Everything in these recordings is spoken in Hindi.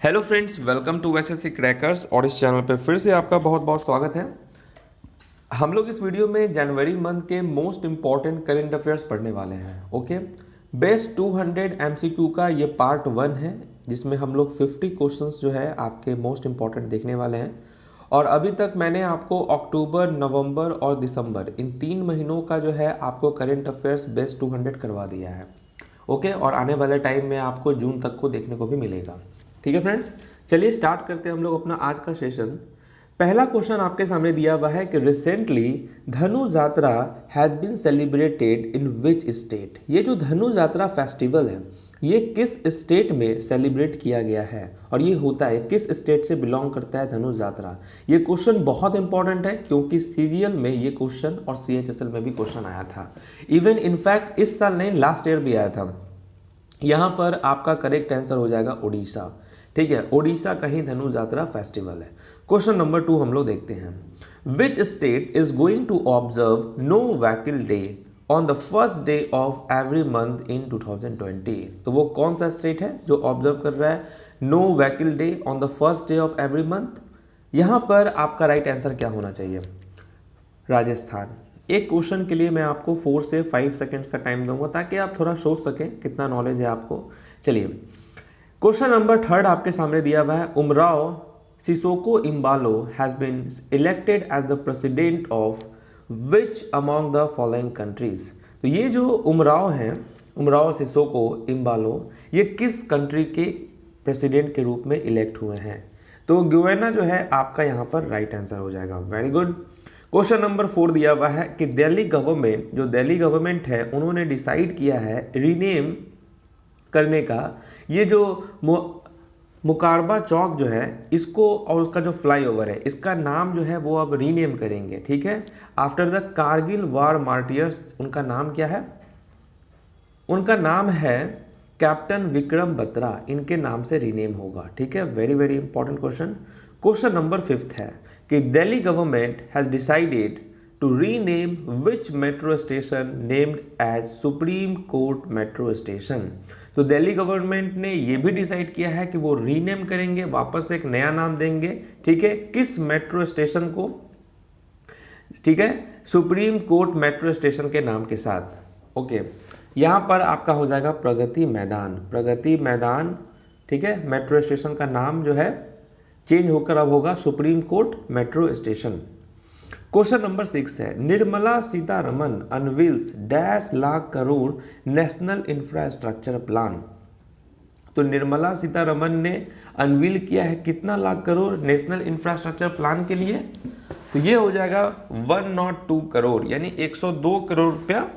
Hello friends, welcome to SSC crackers. और इस चैनल पे फिर से आपका बहुत बहुत स्वागत है। हम लोग इस वीडियो में जनवरी मंथ के मोस्ट इंपॉर्टेंट करंट अफेयर्स पढ़ने वाले हैं। ओके, बेस्ट 200 एमसीक्यू का ये पार्ट 1 है, जिसमें हम लोग 50 क्वेश्चंस जो है आपके मोस्ट इंपॉर्टेंट देखने वाले हैं। और अभी तक मैंने आपको अक्टूबर, नवंबर और दिसंबर इन 3 महीनों का जो है आपको करंट अफेयर्स बेस्ट 200 करवा दिया है। ओके, और आने वाले टाइम में आपको जून तक को देखने को भी मिलेगा। ठीक है फ्रेंड्स, चलिए स्टार्ट करते हैं हम लोग अपना आज का सेशन। पहला क्वेश्चन आपके सामने दिया हुआ है कि recently Dhanu Yatra has been celebrated in which state. ये जो धनु यात्रा फेस्टिवल है ये किस स्टेट में सेलिब्रेट किया गया है और ये होता है किस स्टेट से बिलोंग करता है धनु यात्रा। ये क्वेश्चन बहुत इंपॉर्टेंट है क्योंकि सीजीएल में ये क्वेश्चन और सीएचएसएल में भी क्वेश्चन आया था। इवन इनफैक्ट इस साल नहीं, लास्ट ईयर भी आया था। यहाँ पर आपका करेक्ट आंसर हो जाएगा उड़ीसा। ठीक है, उड़ीसा का ही धनु यात्रा फेस्टिवल है। क्वेश्चन नंबर 2 हम लोग देखते हैं। Which state is going to observe no vehicle day on the first day of every month in 2020। तो वो कौन सा स्टेट है जो ऑब्जर्व कर रहा है no vehicle day on the first day of every month? यहाँ पर आपका राइट आंसर क्या होना चाहिए? राजस्थान। एक क्वेश्चन के लिए मैं आपको 4 से 5 सेकेंड्स का टाइम दूंगा ताकि आप थोड़ा सोच सकें कितना नॉलेज है आपको। चलिए, क्वेश्चन नंबर 3 आपके सामने दिया हुआ है। Umaro Sissoco Embalo has been elected as the president of which among the following countries. तो ये जो उमराव हैं, उमराव सिसोको इम्बालो, ये किस कंट्री के प्रेसिडेंट के रूप में इलेक्ट हुए हैं? तो गुयाना जो है आपका यहाँ पर राइट आंसर हो जाएगा। Very good. क्वेश्चन नंबर 4 दिया हुआ है कि दिल्ली गवर्नमेंट, जो दिल्ली गवर्नमेंट है उन्होंने डिसाइड किया है रीनेम करने का ये जो मुकारबा चौक जो है इसको और उसका जो फ्लाईओवर है इसका नाम जो है वो अब रीनेम करेंगे। ठीक है, after the Kargil war martyrs उनका नाम क्या है? उनका नाम है कैप्टन विक्रम बत्रा। इनके नाम से रीनेम होगा। ठीक है, very very important question. Question number 5 है कि Delhi government has decided to rename which metro station named as supreme court metro station. तो दिल्ली गवर्नमेंट ने ये भी डिसाइड किया है कि वो रीनेम करेंगे, वापस एक नया नाम देंगे। ठीक है, किस मेट्रो स्टेशन को? ठीक है, सुप्रीम कोर्ट मेट्रो स्टेशन के नाम के साथ। ओके, यहाँ पर आपका हो जाएगा प्रगति मैदान। प्रगति मैदान, ठीक है, मेट्रो स्टेशन का नाम जो है चेंज होकर अब होगा supreme court metro station. Question number 6 है Nirmala Sitharaman unveils dash lakh crore national infrastructure plan. तो निर्मला सीतारमन ने अनवील किया है कितना lakh crore national infrastructure plan के लिए? तो ये हो जाएगा 102 करोड़, यानी 102 करोड़ रुपया,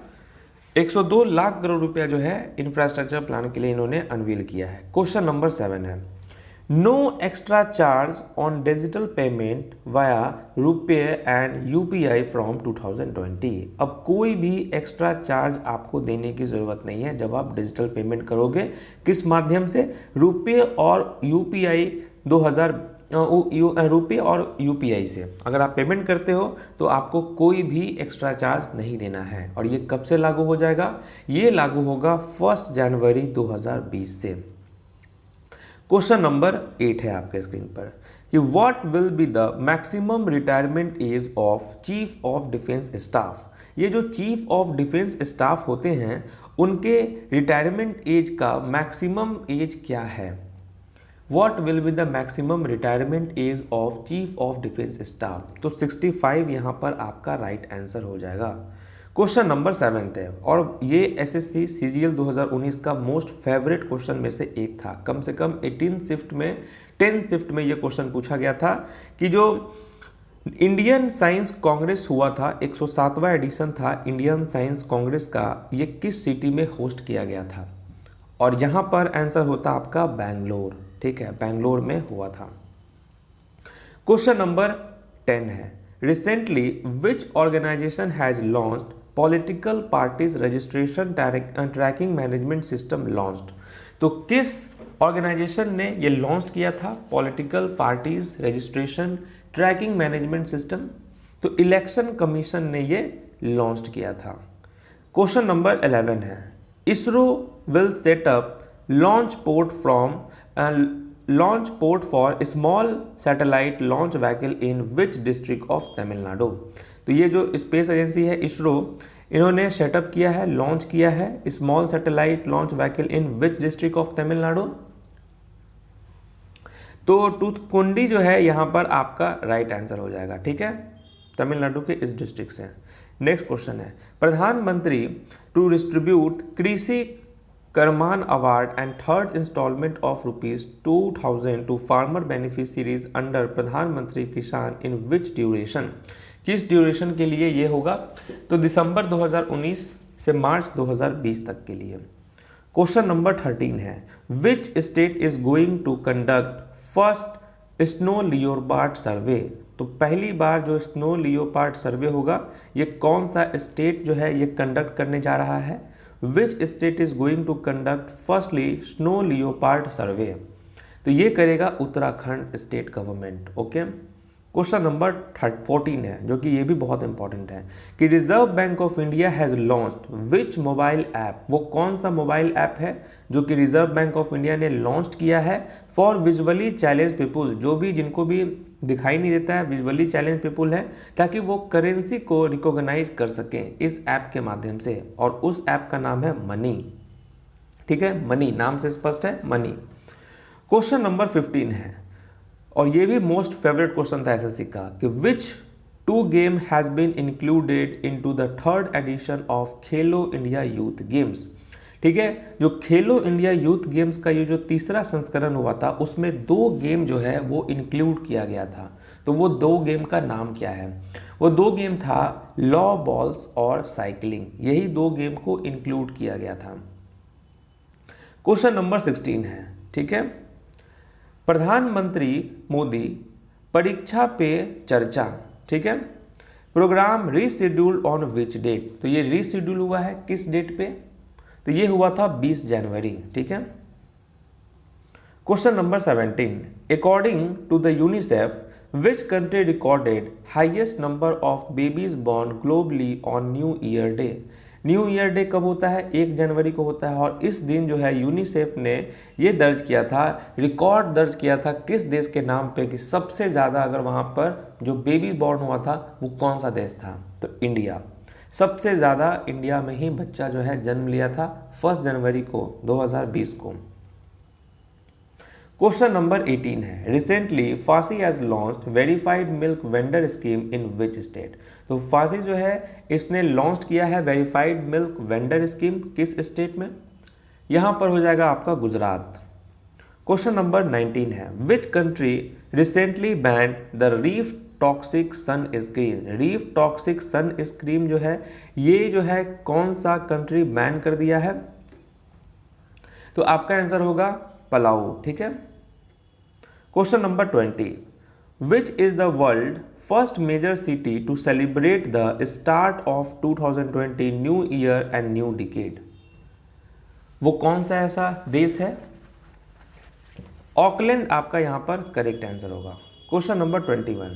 102 लाख करोड़ रुपया जो है इंफ्रास्ट्रक्चर प्लान के लिए इन्होंने अनवील किया है। क्वेश्चन नंबर 7 है no extra charge on digital payment via RuPay and UPI from 2020। अब कोई भी एक्स्ट्रा चार्ज आपको देने की ज़रूरत नहीं है जब आप डिजिटल पेमेंट करोगे। किस माध्यम से? रुपये और यूपीआई 2000 रुपये और यूपीआई से अगर आप पेमेंट करते हो तो आपको कोई भी एक्स्ट्रा चार्ज नहीं देना है। और ये कब से लागू हो जाएगा? ये लागू होगा 1 जनवरी 2020 से। क्वेश्चन नंबर 8 है आपके स्क्रीन पर कि what will be the maximum retirement age of chief of defence staff. ये जो चीफ ऑफ डिफेंस स्टाफ होते हैं उनके रिटायरमेंट एज का मैक्सिमम एज क्या है? What will be the maximum retirement age of chief of defence staff? तो 65 यहाँ पर आपका राइट आंसर हो जाएगा। क्वेश्चन नंबर 7 है और ये एसएससी सीजीएल 2019 का मोस्ट फेवरेट क्वेश्चन में से एक था। कम से कम 18 शिफ्ट में 10 शिफ्ट में ये क्वेश्चन पूछा गया था कि जो इंडियन साइंस कांग्रेस हुआ था, 107वां एडिशन था इंडियन साइंस कांग्रेस का, ये किस सिटी में होस्ट किया गया था? और यहाँ पर आंसर होता आपका बैंगलोर। ठीक है, बैंगलोर में हुआ था। क्वेश्चन नंबर 10 है recently which organisation has launched political parties registration tracking management system launched. तो किस ऑर्गेनाइजेशन ने ये लॉन्च किया था political parties registration tracking management system? तो इलेक्शन कमीशन ने ये लॉन्च किया था। क्वेश्चन नंबर 11 है ISRO will set up launch port from launch port for small satellite launch vehicle in which district of Tamil Nadu. तो ये जो स्पेस एजेंसी है इसरो, इन्होंने सेटअप किया है, लॉन्च किया है small satellite launch vehicle in which district of Tamil Nadu. तो टूथकुंडी जो है यहाँ पर आपका राइट आंसर हो जाएगा, ठीक है, तमिलनाडु के इस डिस्ट्रिक्ट से। नेक्स्ट क्वेश्चन है, प्रधानमंत्री to distribute Krishi Karman award and third installment of ₹2000 to farmer beneficiaries under Pradhanmantri Kisan in which duration. किस ड्यूरेशन के लिए ये होगा? तो दिसंबर 2019 से मार्च 2020 तक के लिए। क्वेश्चन नंबर 13 है, which state is going to conduct first snow leopard survey. तो पहली बार जो स्नो लियोपार्ड सर्वे होगा ये कौन सा स्टेट जो है ये कंडक्ट करने जा रहा है? Which state is going to conduct firstly snow leopard survey. तो ये करेगा Uttarakhand state government. Okay, question number 14 है जो कि ये भी बहुत इंपॉर्टेंट है कि reserve bank of India has launched which mobile app. वो कौन सा मोबाइल ऐप है जो कि रिजर्व बैंक ऑफ इंडिया ने लॉन्च किया है फॉर विजुअली चैलेंज पीपुल, जो भी जिनको भी दिखाई नहीं देता है, विजुअली चैलेंज पीपुल है, ताकि वो करेंसी को रिकॉग्नाइज कर सकें इस ऐप के माध्यम से। और उस ऐप का नाम है मनी, ठीक है, मनी, नाम से स्पष्ट है, मनी। क्वेश्चन नंबर 15 है और ये भी मोस्ट फेवरेट क्वेश्चन था एसएससी का कि which two game has been included into the third edition of Khelo India youth games. ठीक है, जो खेलो इंडिया यूथ गेम्स का ये जो तीसरा संस्करण हुआ था उसमें 2 गेम जो है वो इंक्लूड किया गया था। तो वो 2 गेम का नाम क्या है? वो 2 गेम था लॉ बॉल्स और साइकिलिंग, यही 2 गेम को इंक्लूड किया गया था। क्वेश्चन नंबर 16 है, ठीक है, प्रधानमंत्री मोदी परीक्षा पे चर्चा, ठीक है, programme rescheduled on which date. तो ये रीशेड्यूल हुआ है किस डेट पे? तो ये हुआ था 20 जनवरी, ठीक है। Question number 17, according to the UNICEF which country recorded highest number of babies born globally on new year day. New year day कब होता है? 1 जनवरी को होता है और इस दिन जो है यूनिसेफ ने ये दर्ज किया था, रिकॉर्ड दर्ज किया था किस देश के नाम पे कि सबसे ज़्यादा अगर वहाँ पर जो बेबी बॉर्न हुआ था वो कौन सा देश था? तो इंडिया। सबसे ज़्यादा इंडिया में ही बच्चा जो है जन्म लिया था 1 जनवरी को 2020 को। क्वेश्चन नंबर 18 है, रिसेंटली फासी has launched verified milk vendor scheme in which state. तो फासी जो है इसने लॉन्च किया है वेरीफाइड मिल्क वेंडर स्कीम किस स्टेट में? यहाँ पर हो जाएगा आपका गुजरात। क्वेश्चन नंबर 19 है, which country recently banned the reef toxic sunscreen. Reef toxic sunscreen जो है ये जो है कौन सा कंट्री बैन कर दिया है? तो आपका आंसर होगा पलाऊ, ठीक है। Question number 20, which is the world first major city to celebrate the start of 2020 new year and new decade. वो कौन सा ऐसा देश है? ऑकलैंड आपका यहां पर करेक्ट आंसर होगा। Question number 21,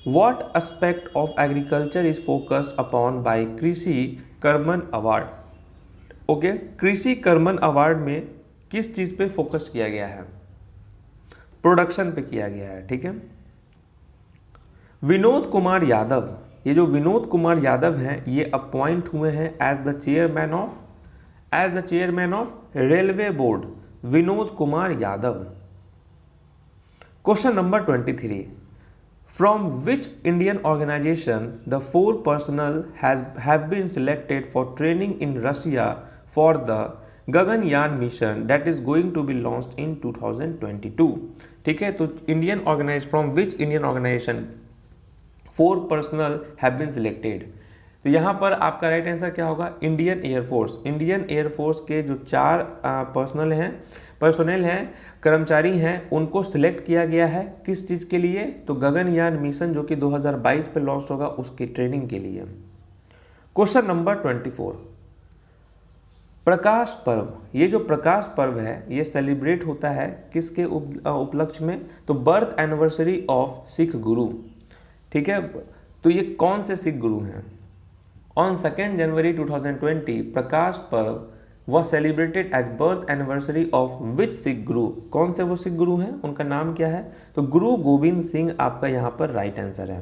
what aspect of agriculture is focused upon bye कृषि कर्मन अवार्ड। ओके, कृषि कर्मन अवार्ड में किस चीज पे फोकस किया गया है? प्रोडक्शन पे किया गया है, ठीक है। विनोद कुमार यादव, ये जो विनोद कुमार यादव हैं ये अपॉइंट हुए हैं as the chairman of railway board, Vinod Kumar Yadav. Question number 23, from which Indian organisation the 4 personnel have been selected for training in Russia for the Gaganyaan mission that is going to be launched in 2022। ठीक है, तो from which Indian organisation 4 personnel have been selected. तो यहाँ पर आपका राइट आंसर क्या होगा? Indian air force. इंडियन एयरफोर्स के जो 4 पर्सनल हैं, कर्मचारी हैं, उनको सिलेक्ट किया गया है किस चीज़ के लिए? तो गगनयान मिशन जो कि 2022 पे लॉन्च होगा उसकी ट्रेनिंग के लिए। Question number 24, Prakash Parv. ये जो प्रकाश पर्व है ये सेलिब्रेट होता है किसके उपलक्ष्य में? तो बर्थ एनिवर्सरी ऑफ सिख गुरु। ठीक है, तो ये कौन से सिख गुरु हैं? On 2 January 2020 Prakash Parv was celebrated as birth anniversary of which Sikh guru, कौन से वो सिख गुरु हैं, उनका नाम क्या है, तो गुरु गोविंद सिंह आपका यहाँ पर राइट आंसर है।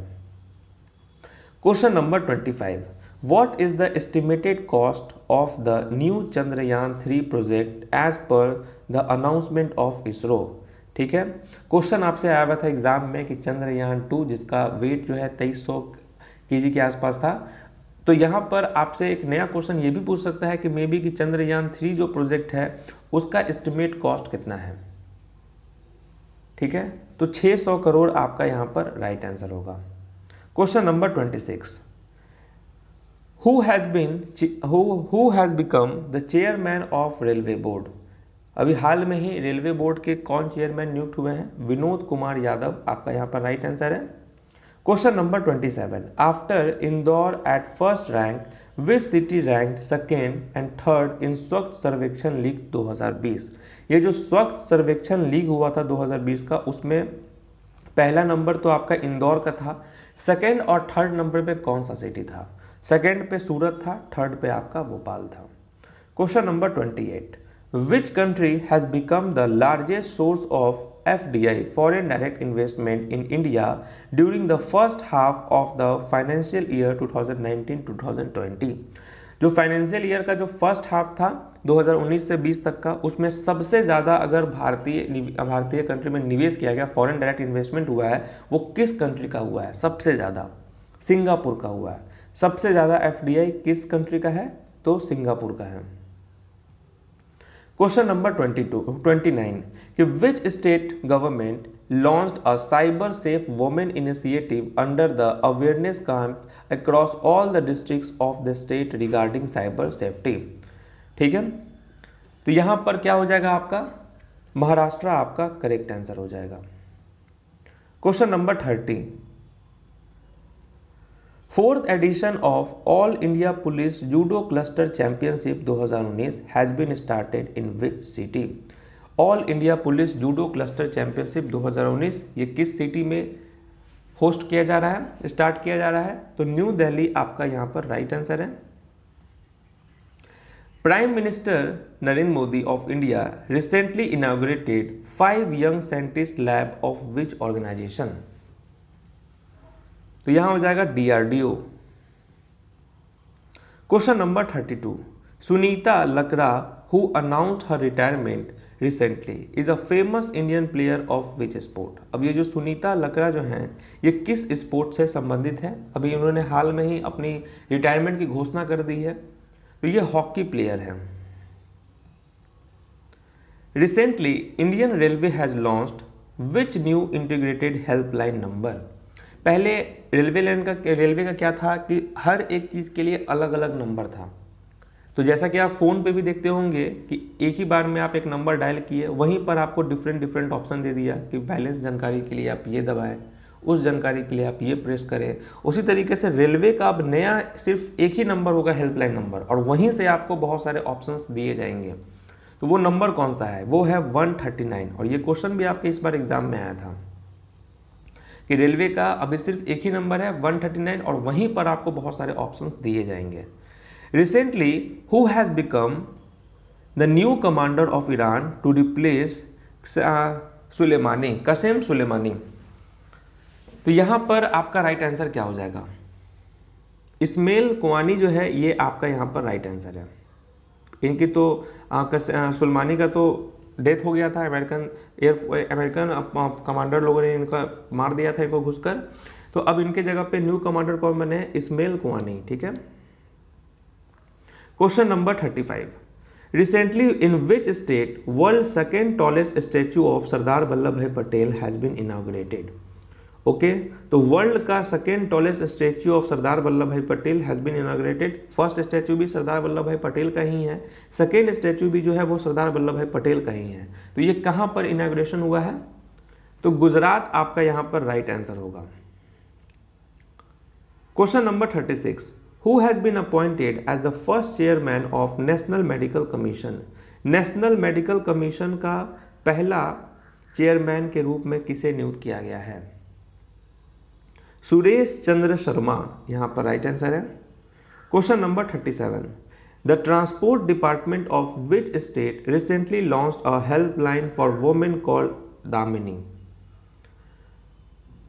Question number 25, what is the estimated cost of the new Chandrayaan 3 project as per the announcement of ISRO. ठीक है, क्वेश्चन आपसे आया हुआ था एग्जाम में कि चंद्रयान 2 जिसका वेट जो है 2300 केजी के आसपास था, तो यहाँ पर आपसे एक नया क्वेश्चन ये भी पूछ सकता है कि मे बी कि चंद्रयान 3 जो प्रोजेक्ट है उसका एस्टिमेट कॉस्ट कितना है। ठीक है, तो 600 करोड़ आपका यहाँ पर राइट आंसर होगा। Question number 26, who has become the chairman of railway board. अभी हाल में ही रेलवे बोर्ड के कौन चेयरमैन नियुक्त हुए हैं, विनोद कुमार यादव आपका यहाँ पर राइट आंसर है। Question number 27, after Indore at first rank which city rank second and third in स्वच्छ सर्वेक्षण लीग 2020। ये जो स्वच्छ सर्वेक्षण लीग हुआ था 2020 का, उसमें पहला नंबर तो आपका इंदौर का था, सेकेंड और थर्ड नंबर पे कौन सा सिटी था, सेकेंड पे सूरत था, थर्ड पे आपका भोपाल था। Question number 28, which country has become the largest source of FDI foreign direct investment in India during the first half of the financial year 2019-2020। जो फाइनेंशियल ईयर का जो फर्स्ट हाफ था 2019 से 20 तक का, उसमें सबसे ज़्यादा अगर भारतीय कंट्री में निवेश किया गया, फॉरेन डायरेक्ट इन्वेस्टमेंट हुआ है, वो किस कंट्री का हुआ है, सबसे ज़्यादा सिंगापुर का हुआ है। सबसे ज़्यादा FDI किस कंट्री का है, तो सिंगापुर का है। क्वेश्चन नंबर 29 कि which state government launched a cyber safe women initiative under the awareness camp across all the districts of the state regarding cyber safety. ठीक है, तो यहां पर क्या हो जाएगा आपका, महाराष्ट्र आपका करेक्ट आंसर हो जाएगा। Question number 30, fourth edition of all India police judo cluster championship 2019 has been started in which city. All India police judo cluster championship 2019 ये किस सिटी में होस्ट किया जा रहा है, स्टार्ट किया जा रहा है, तो न्यू दिल्ली आपका यहाँ पर राइट आंसर है। Prime minister Narendra Modi of India recently inaugurated 5 young scientist lab of which organisation. तो यहां हो जाएगा DRDO। Question number 32, Sunita Lakra who announced her retirement recently is a famous Indian player of which sport. अब ये जो सुनीता लकड़ा जो हैं ये किस स्पोर्ट से संबंधित है, अभी उन्होंने हाल में ही अपनी रिटायरमेंट की घोषणा कर दी है, तो ये हॉकी प्लेयर है। Recently Indian railway has launched which new integrated helpline number. पहले रेलवे का क्या था कि हर एक चीज़ के लिए अलग अलग नंबर था, तो जैसा कि आप फ़ोन पे भी देखते होंगे कि एक ही बार में आप एक नंबर डायल किए, वहीं पर आपको डिफरेंट ऑप्शन दे दिया कि बैलेंस जानकारी के लिए आप ये दबाएं, उस जानकारी के लिए आप ये प्रेस करें। उसी तरीके से रेलवे का अब नया सिर्फ एक ही नंबर होगा, हेल्पलाइन नंबर, और वहीं से आपको बहुत सारे ऑप्शंस दिए जाएंगे। तो वो नंबर कौन सा है, वो है 139, और ये क्वेश्चन भी आपके इस बार एग्जाम में आया था कि रेलवे का अभी सिर्फ एक ही नंबर है 139, और वहीं पर आपको बहुत सारे ऑप्शंस दिए जाएंगे। Recently who has become the new commander of Iran to replace Soleimani, Qasem Soleimani. तो यहां पर आपका राइट आंसर क्या हो जाएगा, इस्माइल कुआनी जो है ये आपका यहां पर राइट आंसर है। इनकी तो सुलेमानी का तो डेथ हो गया था, अमेरिकन कमांडर लोगों ने इनका मार दिया था इनको घुसकर, तो अब इनके जगह पे न्यू कमांडर कौन बने, इस्माइल कुआनी। ठीक है, question number 35, recently in which state world second tallest statue of Sardar Vallabh Bhai Patel has been inaugurated. Okay, तो वर्ल्ड का second tallest statue of Sardar Vallabh Bhai Patel has been inaugurated. First statue भी सरदार वल्लभ भाई पटेल का ही है, सेकेंड स्टैचू भी जो है वो सरदार वल्लभ भाई पटेल का ही है। तो ये कहां पर इनॉग्रेशन हुआ है, तो गुजरात आपका यहां पर राइट आंसर होगा। Question number 36, who has been appointed as the first chairman of national medical commission. National medical commission का पहला चेयरमैन के रूप में किसे नियुक्त किया गया है, सुरेश चंद्र शर्मा यहां पर राइट आंसर है। Question number 37, the transport department of which state recently launched a helpline for women called Damini.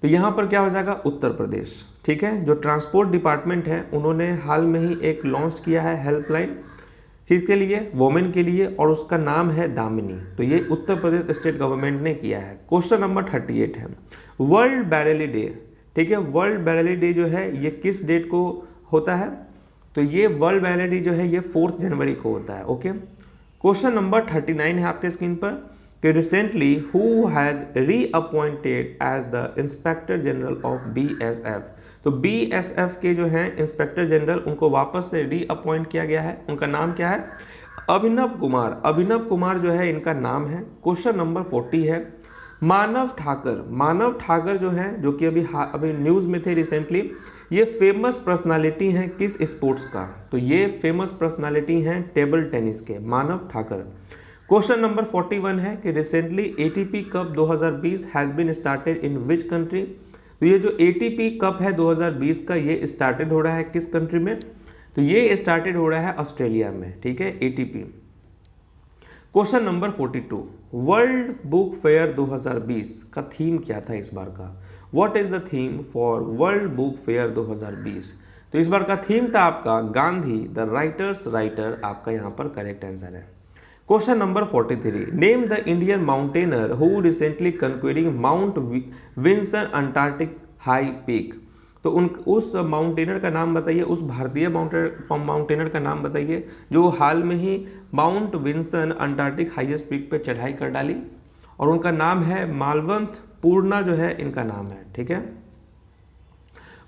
तो यहाँ पर क्या हो जाएगा, उत्तर प्रदेश। ठीक है, जो ट्रांसपोर्ट डिपार्टमेंट है उन्होंने हाल में ही एक लॉन्च किया है हेल्पलाइन, किसके लिए, वोमेन के लिए, और उसका नाम है दामिनी। तो ये उत्तर प्रदेश स्टेट गवर्नमेंट ने किया है। क्वेश्चन नंबर 38 है, वर्ल्ड बैरेली डे। ठीक है, वर्ल्ड बैरेली डे जो है ये किस डेट को होता है, तो ये वर्ल्ड बैरेली डे जो है ये 4 जनवरी को होता है। ओके, क्वेश्चन नंबर 39 है आपके स्क्रीन पर कि recently who has reappointed as the inspector general of BSF। तो BSF के जो हैं इंस्पेक्टर जनरल, उनको वापस से रीअपॉइंट किया गया है। उनका नाम क्या है, अभिनव कुमार। अभिनव कुमार जो है इनका नाम है। क्वेश्चन नंबर 40 है, मानव ठाकर। मानव ठाकर जो है, जो कि अभी न्यूज़ में थे रिसेंटली, ये फेमस पर्सनालिटी हैं किस स्पोर्ट्स का, तो ये फेमस पर्सनालिटी हैं टेबल टेनिस के, मानव ठाकर। क्वेश्चन नंबर 41 है कि recently ATP cup 2020 has been started in which country. तो ये जो ATP कप है 2020 का, ये स्टार्टेड हो रहा है किस कंट्री में, तो ये स्टार्टेड हो रहा है ऑस्ट्रेलिया में। ठीक है, ATP। Question number 42, world book fair 2020 का थीम क्या था इस बार का, what is the theme for world book fair 2020। तो इस बार का थीम था आपका गांधी द राइटर्स राइटर, आपका यहाँ पर करेक्ट आंसर है। Question number 43, name the Indian mountaineer who recently conquering mount Vinson Antarctic high peak. तो उस माउंटेनर का नाम बताइए, उस भारतीय माउंटेनर का नाम बताइए जो हाल में ही mount Vinson Antarctic highest peak पे चढ़ाई कर डाली, और उनका नाम है मालवंत पूर्णा जो है इनका नाम है। ठीक है,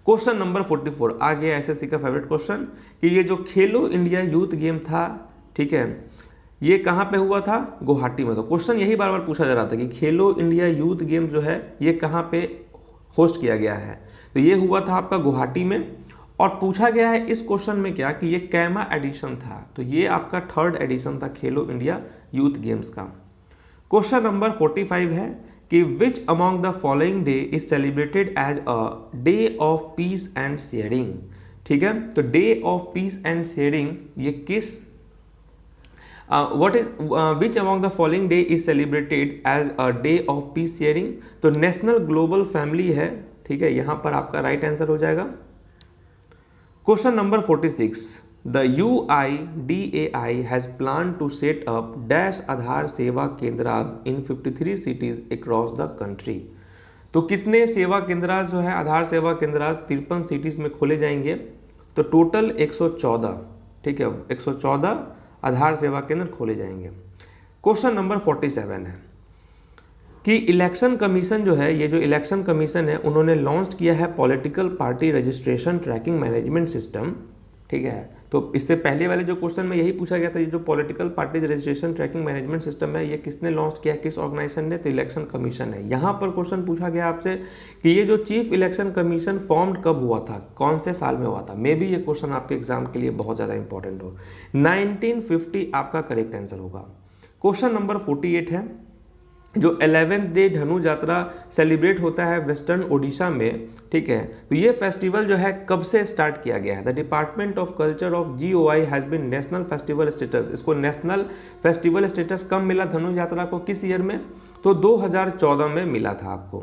क्वेश्चन नंबर 44 आ गया SSC का फेवरेट क्वेश्चन कि ये जो खेलो इंडिया यूथ गेम था, ठीक है, ये कहाँ पे हुआ था, गुवाहाटी में। तो क्वेश्चन यही बार बार पूछा जा रहा था कि खेलो इंडिया यूथ गेम जो है ये कहाँ पे होस्ट किया गया है, तो ये हुआ था आपका गुवाहाटी में। और पूछा गया है इस क्वेश्चन में क्या कि ये कैमा एडिशन था, तो ये आपका 3rd एडिशन था खेलो इंडिया यूथ गेम्स का। क्वेश्चन नंबर 45 है कि which among the following day is celebrated as a day of peace and sharing. ठीक है, तो day of peace and sharing ये किस which among the following day is celebrated as a day of peace sharing, तो नेशनल ग्लोबल फैमिली है। ठीक है, यहां पर आपका राइट आंसर हो जाएगा। Question number 46, the UIDAI has plan to set up dash Aadhaar Seva Kendras in 53 cities across the country. तो कितने सेवा केंद्रास जो है, आधार सेवा केंद्रास 53 सिटीज में खोले जाएंगे, तो टोटल 114। ठीक है, 114 आधार सेवा केंद्र खोले जाएंगे। क्वेश्चन नंबर 47 है कि इलेक्शन कमीशन जो है, ये जो इलेक्शन कमीशन है उन्होंने लॉन्च किया है political party registration tracking management system. ठीक है, तो इससे पहले वाले जो क्वेश्चन में यही पूछा गया था, ये जो political party registration tracking management system है ये किसने लॉन्च किया, किस ऑर्गेनाइजेशन ने, तो इलेक्शन कमीशन है। यहाँ पर क्वेश्चन पूछा गया आपसे कि ये जो चीफ इलेक्शन कमीशन फॉर्म्ड कब हुआ था, कौन से साल में हुआ था। मे बी ये क्वेश्चन आपके एग्जाम के लिए बहुत ज़्यादा इंपॉर्टेंट हो। 1950 आपका करेक्ट आंसर होगा। क्वेश्चन नंबर 48 है, जो 11th डे धनु यात्रा सेलिब्रेट होता है वेस्टर्न ओडिशा में। ठीक है, तो ये फेस्टिवल जो है कब से स्टार्ट किया गया है। The department of culture of GOI has been national festival status. इसको नेशनल फेस्टिवल स्टेटस कब मिला धनु यात्रा को, किस ईयर में, तो 2014 में मिला था आपको।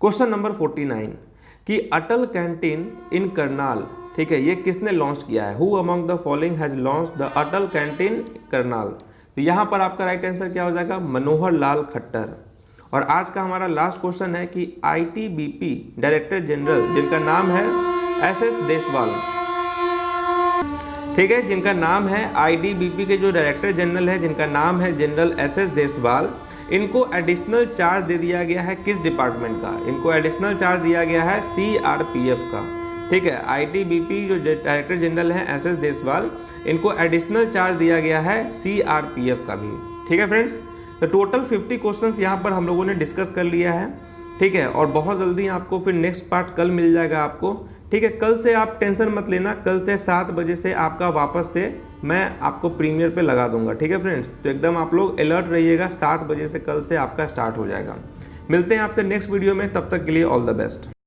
क्वेश्चन नंबर 49 कि अटल कैंटीन इन करनाल, ठीक है, ये किसने लॉन्च किया है, who among the following has launch the Atal canteen Karnal. तो यहाँ पर आपका राइट आंसर क्या हो जाएगा, मनोहर लाल खट्टर। और आज का हमारा लास्ट क्वेश्चन है कि ITBP डायरेक्टर जनरल जिनका नाम है SS देसवाल, ठीक है, जिनका नाम है ITBP के जो डायरेक्टर जनरल है जिनका नाम है जनरल SS देसवाल, इनको एडिशनल चार्ज दे दिया गया है किस डिपार्टमेंट का, इनको एडिशनल चार्ज दिया गया है CRPF का। ठीक है, ITBP जो डायरेक्टर जनरल है SS देसवाल, इनको एडिशनल चार्ज दिया गया है CRPF का भी। ठीक है फ्रेंड्स, तो टोटल 50 क्वेश्चंस यहाँ पर हम लोगों ने डिस्कस कर लिया है। ठीक है, और बहुत जल्दी आपको फिर नेक्स्ट पार्ट कल मिल जाएगा आपको। ठीक है, कल से आप टेंशन मत लेना, कल से 7 बजे से आपका वापस से मैं आपको प्रीमियर पे लगा दूंगा। ठीक है फ्रेंड्स, तो एकदम आप लोग अलर्ट रहिएगा, 7 बजे से कल से आपका स्टार्ट हो जाएगा। मिलते हैं आपसे नेक्स्ट वीडियो में, तब तक के लिए ऑल द बेस्ट।